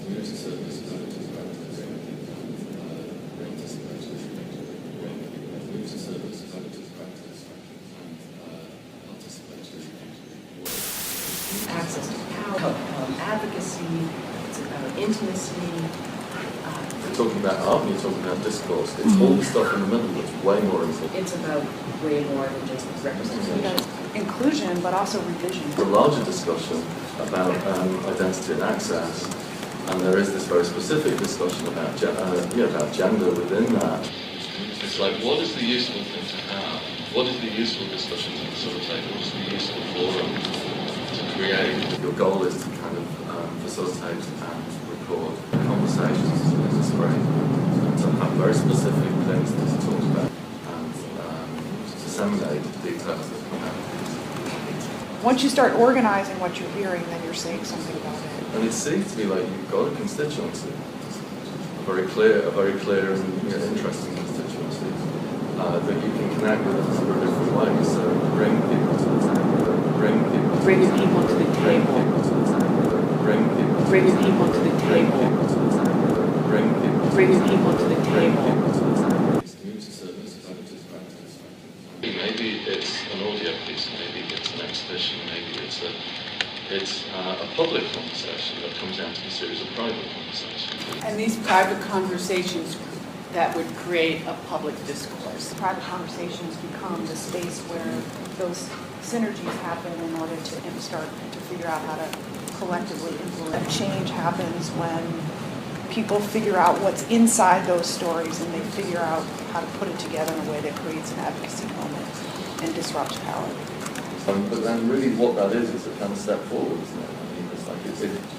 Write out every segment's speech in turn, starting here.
Access to power, advocacy, it's about intimacy. You're talking about art and you're talking about discourse. It's all the stuff in the middle that's way more important. It's about way more than just representation. Inclusion, but also revision. The larger discussion about identity and access, and there is this very specific discussion about gender within that. It's like, what is the useful thing to have? What is the useful discussion to facilitate? What is the useful forum to create? Your goal is to kind of facilitate and record conversations in this way, and to have very specific things to talk about, and disseminate details that come out. Once you start organizing what you're hearing, then you're saying something about it. And it seems to me like you've got a constituency, a very clear and interesting constituency that you can connect with in a number of different ways. So bring people to the table, bringing people to the table, Bringing people to the table. Bringing people to the table. Maybe it's an audio piece, maybe it's an exhibition, maybe it's a public conversation that comes down to a series of private conversations. And these private conversations that would create a public discourse. Private conversations become the space where those synergies happen in order to start to figure out how to collectively influence. Change happens when people figure out what's inside those stories and they figure out how to put it together in a way that creates an advocacy moment and disrupts power. But then really what that is a kind of step forward, isn't it? I mean, it's like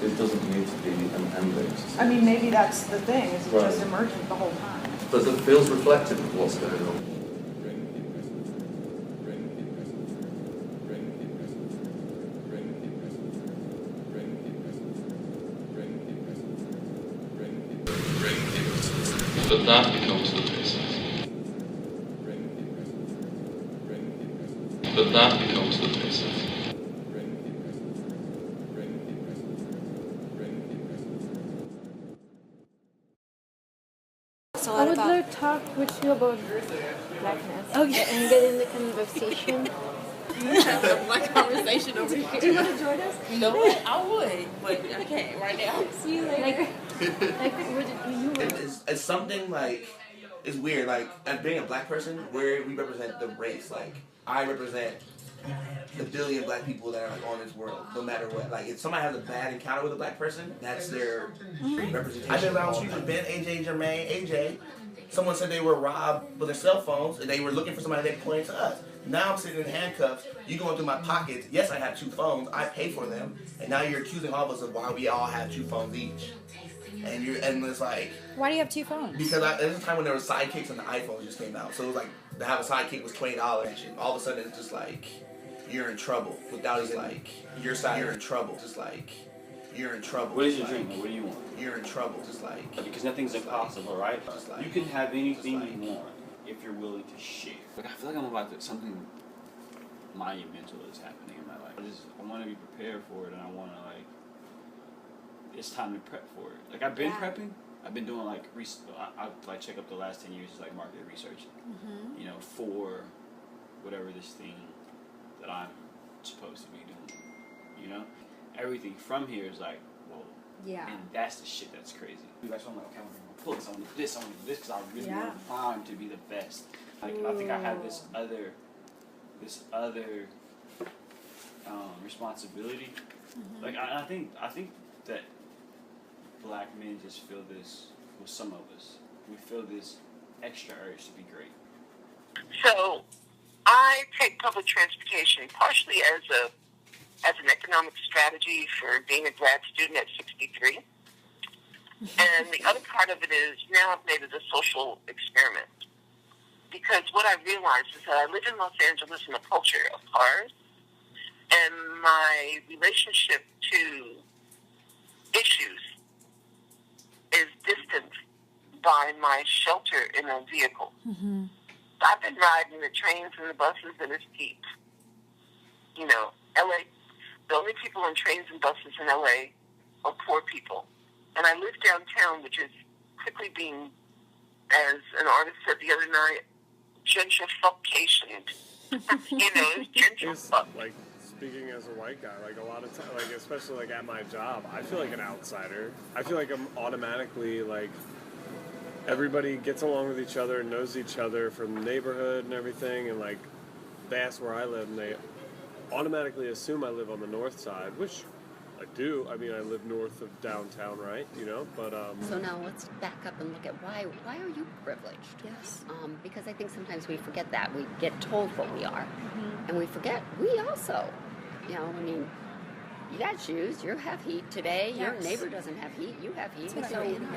it doesn't need to be an ending. I mean, maybe that's the thing, is it Right. just emergent the whole time. But it feels reflective of what's going on. But that becomes the thesis. But that becomes the thesis. I would like to talk with you about blackness. Okay. And get in the conversation. Have a black conversation over here. Do you want to join us? No, I would, but I can't right now. See you later. It's something like, it's weird, like, as being a black person, where we represent the race, like, I represent the billion black people that are, like, on this world, no matter what. Like, if somebody has a bad encounter with a black person, that's their representation. I've been around streets with Ben, AJ, Jermaine, AJ. Someone said they were robbed with their cell phones, and they were looking for somebody that pointed to us. Now I'm sitting in handcuffs, you going through my pockets, yes, I have 2 phones, I pay for them, and now you're accusing all of us of why we all have 2 phones each. And it's like... Why do you have 2 phones? Because there's a time when there were sidekicks and the iPhone just came out. So it was like, to have a sidekick was $20. And all of a sudden it's just like, you're in trouble. Without it, like, you're in trouble. Just like, you're in trouble. What is your dream? What do you want? You're in trouble. Just like... Because nothing's impossible, right? You can have anything you want if you're willing to share. Like, I feel like I'm about to... Something monumental is happening in my life. I want to be prepared for it, and I want to, like... It's time to prep for it. Like, I've been prepping. I've been doing, like, I like, check up the last 10 years as, like, market research. You know, for whatever this thing that I'm supposed to be doing. You know? Everything from here is, like, whoa. Yeah. And that's the shit that's crazy. That's why I'm like, okay, I'm going to pull this, I want to do this, I want to do this, because I really want to climb to be the best. Like, I think I have this other responsibility. Like, I think that black men just feel this, well, some of us, we feel this extra urge to be great. So, I take public transportation partially as an economic strategy for being a grad student at 63. And the other part of it is now I've made it a social experiment. Because what I realized is that I live in Los Angeles in a culture of cars, and my relationship to issues is distanced by my shelter in a vehicle. I've been riding the trains and the buses, and it's deep. You know, LA, the only people on trains and buses in LA are poor people. And I I live downtown, which is quickly being, as an artist said the other night, gentrificationed. It's gentrified. Like, speaking as a white guy, like a lot of times, like especially like at my job, I feel like an outsider. I feel like I'm automatically like, everybody gets along with each other and knows each other from the neighborhood and everything, and like they ask where I live and they automatically assume I live on the north side, which I do. I mean, I live north of downtown, right? But So now let's back up and look at why are you privileged? Yes. Because I think sometimes we forget that. We get told what we are, and we forget we also, you got shoes, you have heat today, your neighbor doesn't have heat, you have heat, so we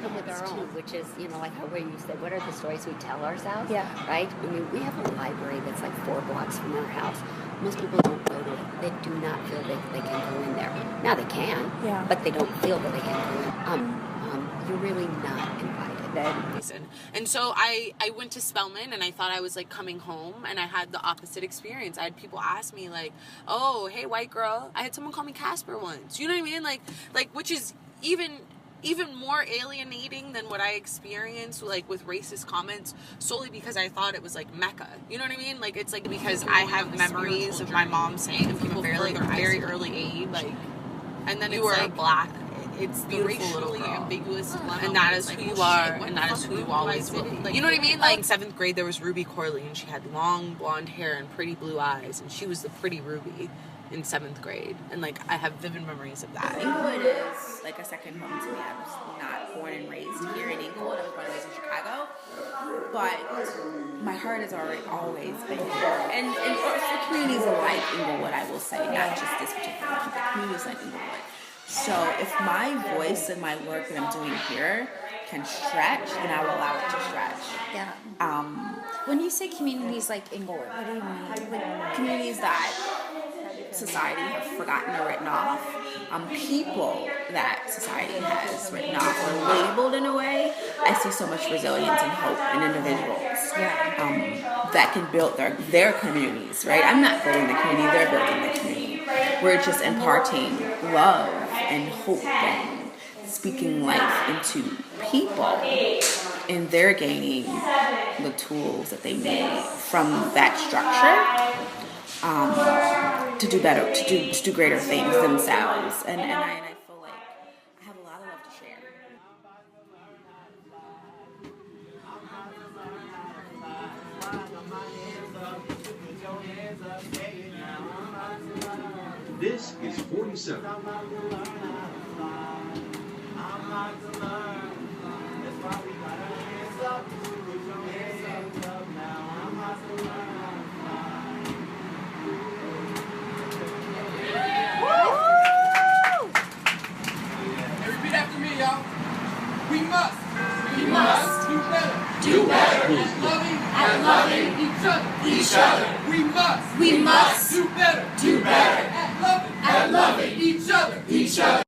come with our own, which is, like how you said, what are the stories we tell ourselves? Yeah. Right? I mean, we have a library that's like 4 blocks from our house. Most people don't go to it. They do not feel they can go in there. Now they can, but they don't feel that they can go in. You're really not invited. And so I went to Spelman, and I thought I was like coming home, and I had the opposite experience. I had people ask me like, "Oh, hey, white girl." I had someone call me Casper once. You know what I mean? Like which is even more alienating than what I experienced like with racist comments, solely because I thought it was like Mecca. You know what I mean? Like it's like because I have memories of my mom saying to people very early age, like, and then you are black. It's the racially ambiguous, and that is who you are, and that is who you always will be. You know what I mean? Like in 7th grade, there was Ruby Corley, and she had long blonde hair and pretty blue eyes, and she was the pretty Ruby in 7th grade, and like I have vivid memories of that. Inglewood is like a second home to me. I was not born and raised here in Inglewood. I was born and raised in Chicago, but my heart has always been here. And for communities like Inglewood, I will say, not just this particular one, but communities like Inglewood. So if my voice and my work that I'm doing here can stretch, then I will allow it to stretch. Yeah. When you say communities like Inglewood, what do you mean? Like communities that society has forgotten or written off, people that society has written off or labeled in a way. I see so much resilience and hope in individuals that can build their communities, right? I'm not building the community, they're building the community. We're just imparting love and hope and speaking life into people, and they're gaining the tools that they need from that structure to do better, to do greater things themselves. And I feel like I have a lot of love to share. This is 47. Repeat after me, y'all. We must do better at loving each other. We must do better at loving each other.